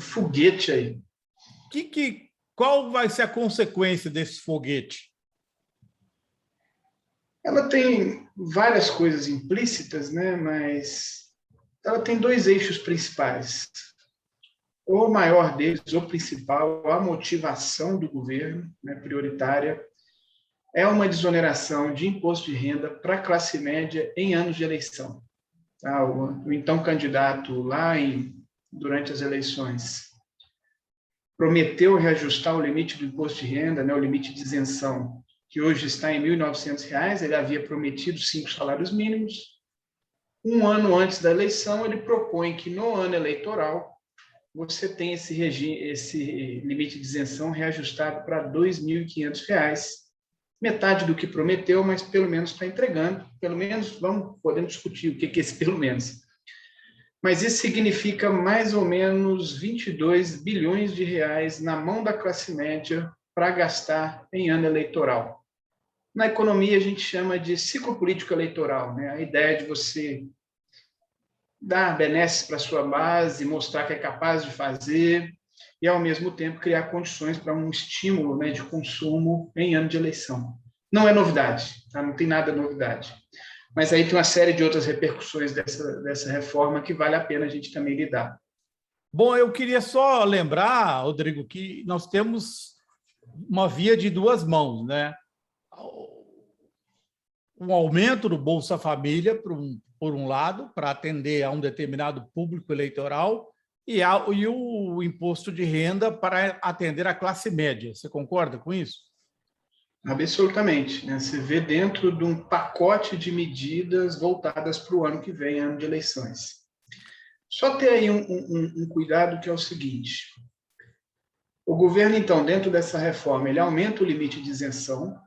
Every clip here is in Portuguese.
foguete aí. Qual vai ser a consequência desse foguete? Ela tem várias coisas implícitas, né? Mas ela tem dois eixos principais. O maior deles, o principal, a motivação do governo, né, prioritária, é uma desoneração de imposto de renda para a classe média em anos de eleição. Tá? O então candidato durante as eleições prometeu reajustar o limite do imposto de renda, né, o limite de isenção, que hoje está em R$ 1.900, ele havia prometido 5 salários mínimos. Um ano antes da eleição, ele propõe que no ano eleitoral você tenha esse limite de isenção reajustado para R$ 2.500, metade do que prometeu, mas pelo menos está entregando. Pelo menos, podemos discutir o que é esse pelo menos. Mas isso significa mais ou menos 22 bilhões de reais na mão da classe média para gastar em ano eleitoral. Na economia, a gente chama de ciclo político eleitoral, né? A ideia de você dar benesses para a sua base, mostrar que é capaz de fazer e, ao mesmo tempo, criar condições para um estímulo, né, de consumo em ano de eleição. Não é novidade, tá? Não tem nada de novidade. Mas aí tem uma série de outras repercussões dessa reforma que vale a pena a gente também lidar. Bom, eu queria só lembrar, Rodrigo, que nós temos uma via de duas mãos, né? Um aumento do Bolsa Família, por um lado, para atender a um determinado público eleitoral, e o imposto de renda para atender a classe média. Você concorda com isso? Absolutamente, né? Você vê dentro de um pacote de medidas voltadas para o ano que vem, ano de eleições. Só ter aí um cuidado que é o seguinte: o governo, então, dentro dessa reforma, ele aumenta o limite de isenção.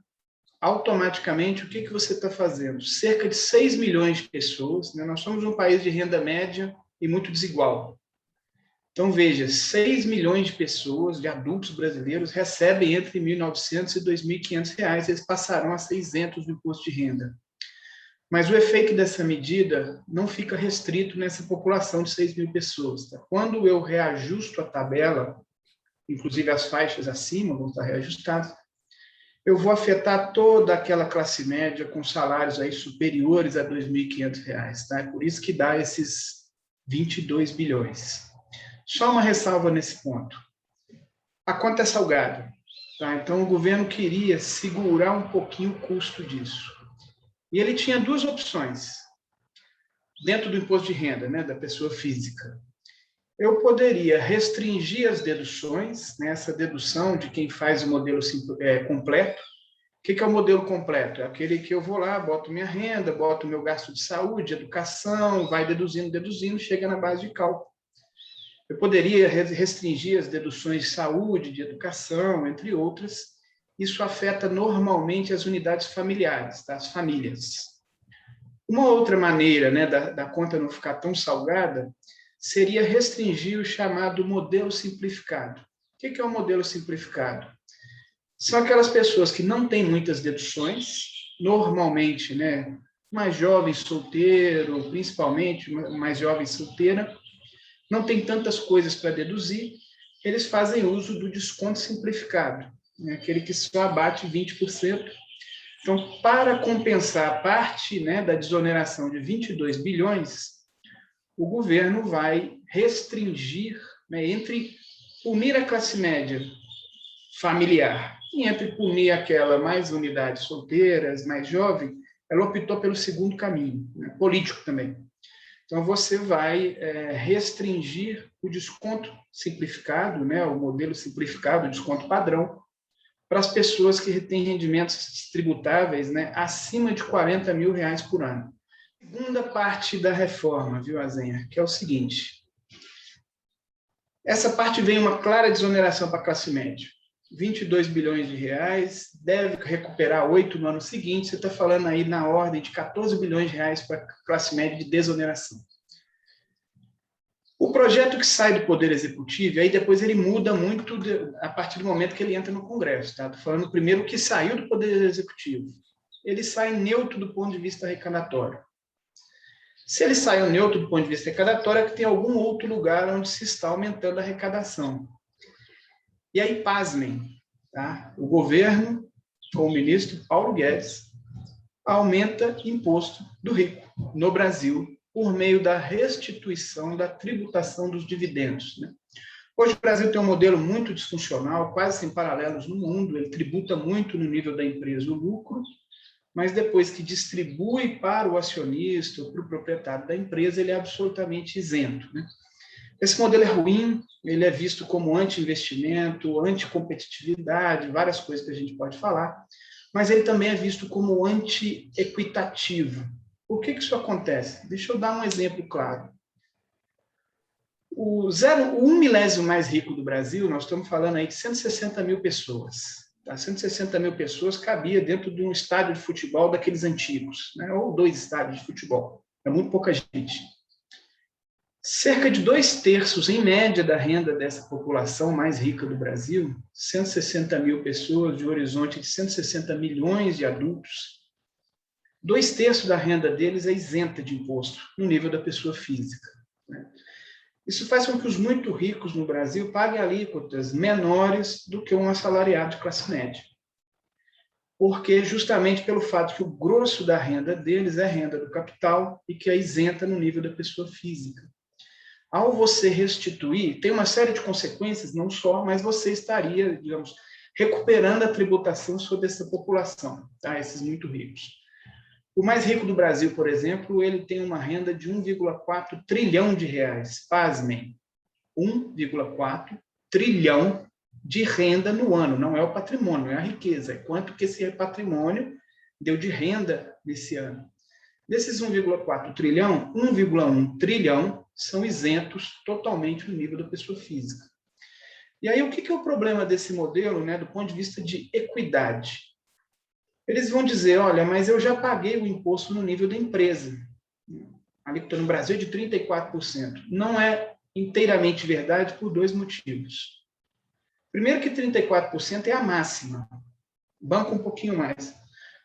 Automaticamente, o que você está fazendo? Cerca de 6 milhões de pessoas, né? Nós somos um país de renda média e muito desigual. Então, veja, 6 milhões de pessoas, de adultos brasileiros, recebem entre R$ 1.900 e R$ 2.500, eles passarão a ser isentos do imposto de renda. Mas o efeito dessa medida não fica restrito nessa população de 6 mil pessoas. Tá? Quando eu reajusto a tabela, inclusive as faixas acima vão estar reajustadas, eu vou afetar toda aquela classe média com salários aí superiores a R$ 2.500. Tá? É por isso que dá esses 22 bilhões. Só uma ressalva nesse ponto. A conta é salgada. Tá? Então, o governo queria segurar um pouquinho o custo disso. E ele tinha duas opções dentro do imposto de renda, né, da pessoa física. Eu poderia restringir as deduções, né, essa dedução de quem faz o modelo completo. O que é o modelo completo? É aquele que eu vou lá, boto minha renda, boto meu gasto de saúde, educação, vai deduzindo, chega na base de cálculo. Eu poderia restringir as deduções de saúde, de educação, entre outras. Isso afeta normalmente as unidades familiares, tá? As famílias. Uma outra maneira, né, da conta não ficar tão salgada seria restringir o chamado modelo simplificado. O que é o modelo simplificado? São aquelas pessoas que não têm muitas deduções, normalmente, né, mais jovem solteiro, principalmente mais jovem solteira, não tem tantas coisas para deduzir, eles fazem uso do desconto simplificado, né, aquele que só abate 20%. Então, para compensar a parte, né, da desoneração de 22 bilhões, o governo vai restringir, né, entre punir a classe média familiar e entre punir aquela mais unidades solteiras, mais jovem, ela optou pelo segundo caminho, né, político também. Então, você vai restringir o desconto simplificado, né, o modelo simplificado, o desconto padrão, para as pessoas que têm rendimentos tributáveis, né, acima de R$ 40 mil por ano. Segunda parte da reforma, viu, Azenha, que é o seguinte: essa parte vem uma clara desoneração para a classe média. 22 bilhões de reais, deve recuperar 8 no ano seguinte, você está falando aí na ordem de 14 bilhões de reais para a classe média de desoneração. O projeto que sai do Poder Executivo, aí depois ele muda muito a partir do momento que ele entra no Congresso. Tá? Estou falando primeiro que saiu do Poder Executivo. Ele sai neutro do ponto de vista arrecadatório. Se ele saiu neutro do ponto de vista arrecadatório, é que tem algum outro lugar onde se está aumentando a arrecadação. E aí, pasmem, tá? O governo, com o ministro Paulo Guedes, aumenta imposto do rico no Brasil por meio da restituição da tributação dos dividendos, né? Hoje o Brasil tem um modelo muito disfuncional, quase sem paralelos no mundo. Ele tributa muito no nível da empresa o lucro, mas depois que distribui para o acionista ou para o proprietário da empresa, ele é absolutamente isento, né? Esse modelo é ruim, ele é visto como anti-investimento, anti-competitividade, várias coisas que a gente pode falar, mas ele também é visto como anti-equitativo. Por que isso acontece? Deixa eu dar um exemplo claro. O 1 milésimo mais rico do Brasil, nós estamos falando aí de 160 mil pessoas. Tá? 160 mil pessoas cabia dentro de um estádio de futebol daqueles antigos, né? Ou 2 estádios de futebol. É muito pouca gente. Cerca de 2/3, em média, da renda dessa população mais rica do Brasil, 160 mil pessoas, de um horizonte de 160 milhões de adultos, 2/3 da renda deles é isenta de imposto, no nível da pessoa física, né? Isso faz com que os muito ricos no Brasil paguem alíquotas menores do que um assalariado de classe média. Porque justamente pelo fato que o grosso da renda deles é renda do capital e que é isenta no nível da pessoa física. Ao você restituir, tem uma série de consequências, não só, mas você estaria, digamos, recuperando a tributação sobre essa população, tá? Esses muito ricos. O mais rico do Brasil, por exemplo, ele tem uma renda de 1,4 trilhão de reais. Pasmem, 1,4 trilhão de renda no ano. Não é o patrimônio, é a riqueza. É quanto que esse patrimônio deu de renda nesse ano. Desses 1,4 trilhão, 1,1 trilhão são isentos totalmente no nível da pessoa física. E aí, o que é o problema desse modelo, né, do ponto de vista de equidade? Eles vão dizer, olha, mas eu já paguei o imposto no nível da empresa. A alíquota no Brasil é de 34%. Não é inteiramente verdade por 2 motivos. Primeiro que 34% é a máxima. Banca um pouquinho mais.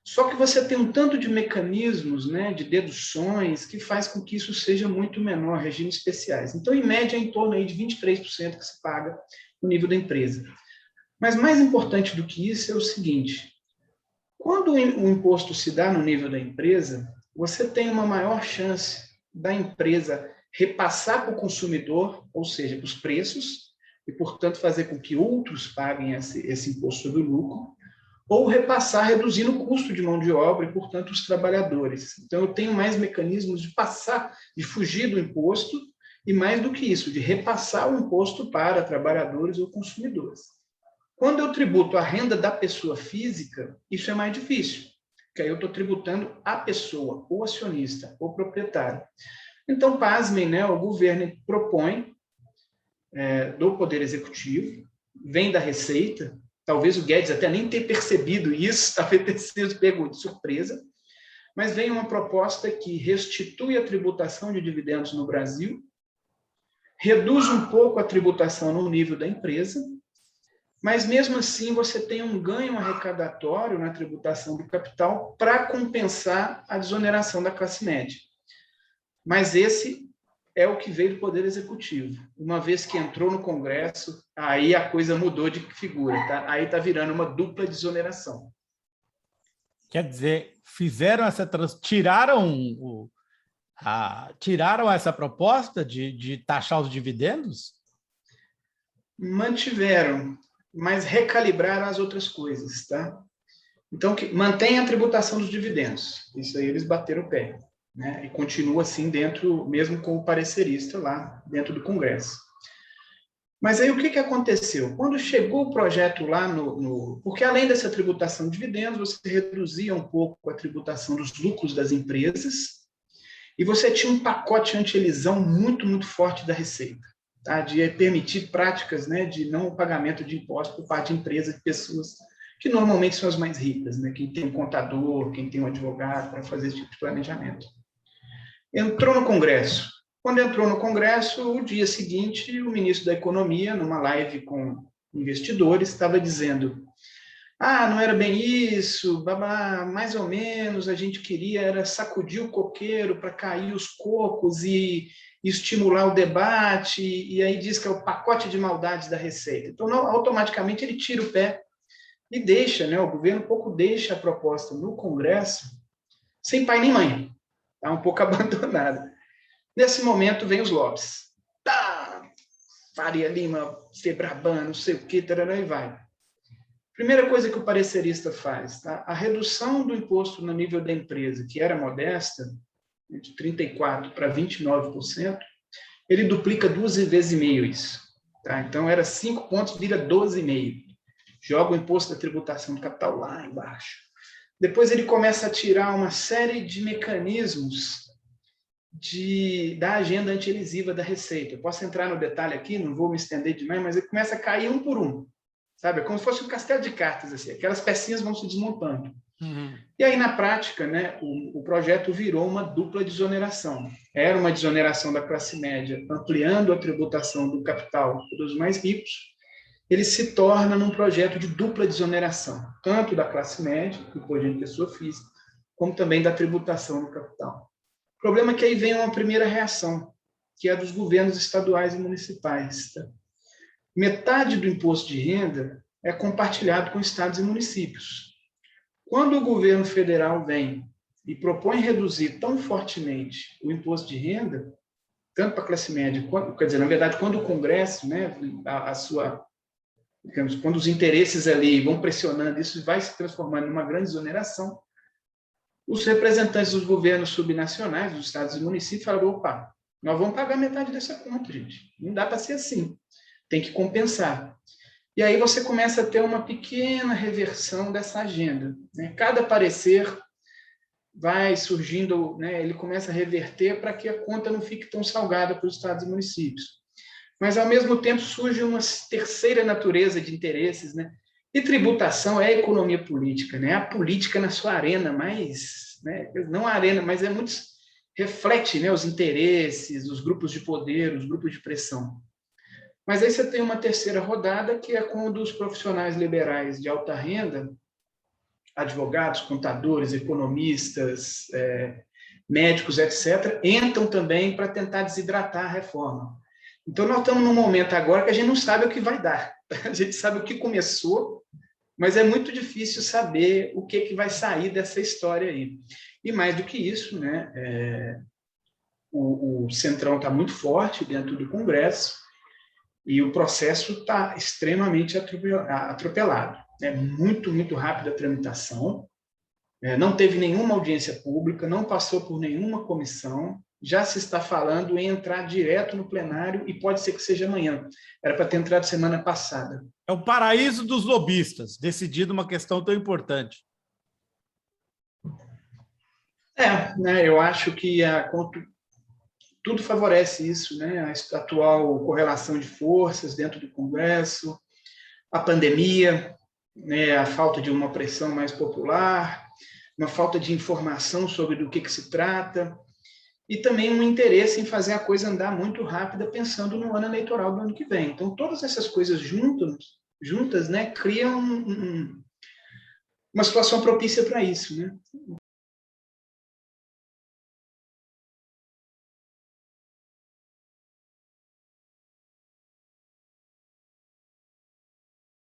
Só que você tem um tanto de mecanismos, né, de deduções, que faz com que isso seja muito menor, regimes especiais. Então, em média, é em torno aí de 23% que se paga no nível da empresa. Mas mais importante do que isso é o seguinte: quando o imposto se dá no nível da empresa, você tem uma maior chance da empresa repassar para o consumidor, ou seja, para os preços, e, portanto, fazer com que outros paguem esse imposto sobre o lucro, ou repassar reduzindo o custo de mão de obra e, portanto, os trabalhadores. Então, eu tenho mais mecanismos de passar, de fugir do imposto, e mais do que isso, de repassar o imposto para trabalhadores ou consumidores. Quando eu tributo a renda da pessoa física, isso é mais difícil, porque aí eu estou tributando a pessoa, o acionista, o proprietário. Então, pasmem, né, o governo propõe do Poder Executivo, vem da Receita, talvez o Guedes até nem tenha percebido isso, talvez tenha sido pego de surpresa, mas vem uma proposta que restitui a tributação de dividendos no Brasil, reduz um pouco a tributação no nível da empresa, mas mesmo assim você tem um ganho arrecadatório na tributação do capital para compensar a desoneração da classe média. Mas esse é o que veio do Poder Executivo. Uma vez que entrou no Congresso, aí a coisa mudou de figura, tá? Aí está virando uma dupla desoneração. Quer dizer, tiraram essa proposta de taxar os dividendos? Mantiveram, mas recalibraram as outras coisas, tá? Então, mantém a tributação dos dividendos. Isso aí eles bateram o pé, né? E continua assim dentro, mesmo com o parecerista lá dentro do Congresso. Mas aí o que aconteceu? Quando chegou o projeto lá porque além dessa tributação de dividendos, você reduzia um pouco a tributação dos lucros das empresas e você tinha um pacote anti-elisão muito, muito forte da Receita, tá? De permitir práticas, né, de não pagamento de impostos por parte de empresas e pessoas que normalmente são as mais ricas, né? Quem tem um contador, quem tem um advogado para fazer esse tipo de planejamento. Entrou no Congresso. Quando entrou no Congresso, o dia seguinte, o ministro da Economia, numa live com investidores, estava dizendo: Ah, não era bem isso, babá, mais ou menos, a gente queria era sacudir o coqueiro para cair os cocos e estimular o debate, e aí diz que é o pacote de maldades da Receita. Então, automaticamente, ele tira o pé e deixa, né, o governo um pouco deixa a proposta no Congresso sem pai nem mãe, está um pouco abandonada. Nesse momento, vem os lobbies. Tá, Faria Lima, Febraban, não sei o que, tarará, e vai. Primeira coisa que o parecerista faz, tá? A redução do imposto no nível da empresa, que era modesta, de 34% para 29%, ele duplica 2,5 vezes isso. Tá? Então, era 5 pontos, vira 12,5. Joga o imposto da tributação do capital lá embaixo. Depois ele começa a tirar uma série de mecanismos da agenda antielisiva da Receita. Eu posso entrar no detalhe aqui, não vou me estender demais, mas ele começa a cair um por um. Sabe? É como se fosse um castelo de cartas, assim. Aquelas pecinhas vão se desmontando. Uhum. E aí, na prática, né, o projeto virou uma dupla desoneração. Era uma desoneração da classe média, ampliando a tributação do capital dos mais ricos. Ele se torna num projeto de dupla desoneração, tanto da classe média, imposto de pessoa física, como também da tributação do capital. O problema é que aí vem uma primeira reação, que é a dos governos estaduais e municipais. Tá? Metade do imposto de renda é compartilhado com estados e municípios. Quando o governo federal vem e propõe reduzir tão fortemente o imposto de renda, tanto para a classe média, quer dizer, na verdade, quando o Congresso, né, digamos, quando os interesses ali vão pressionando, isso vai se transformando numa grande desoneração, os representantes dos governos subnacionais, dos estados e municípios, falam, opa, nós vamos pagar metade dessa conta, gente. Não dá para ser assim. Tem que compensar. E aí você começa a ter uma pequena reversão dessa agenda. Né? Cada parecer vai surgindo, né? Ele começa a reverter para que a conta não fique tão salgada para os estados e municípios. Mas, ao mesmo tempo, surge uma terceira natureza de interesses, né? E tributação é a economia política, né? A política na sua arena, mas, né? Não a arena, mas é muito reflete, né, os interesses, os grupos de poder, os grupos de pressão. Mas aí você tem uma terceira rodada, que é quando os profissionais liberais de alta renda, advogados, contadores, economistas, médicos, etc., entram também para tentar desidratar a reforma. Então, nós estamos num momento agora que a gente não sabe o que vai dar. A gente sabe o que começou, mas é muito difícil saber o que vai sair dessa história aí. E mais do que isso, né, o Centrão está muito forte dentro do Congresso e o processo está extremamente atropelado. É muito, muito rápida a tramitação, não teve nenhuma audiência pública, não passou por nenhuma comissão, já se está falando em entrar direto no plenário e pode ser que seja amanhã. Era para ter entrado semana passada. É o paraíso dos lobistas, decidido uma questão tão importante. Né, eu acho que tudo favorece isso, né? A atual correlação de forças dentro do Congresso, a pandemia, né? A falta de uma pressão mais popular, uma falta de informação sobre do que se trata, e também um interesse em fazer a coisa andar muito rápida, pensando no ano eleitoral do ano que vem. Então, todas essas coisas juntas, né, criam uma situação propícia para isso, né?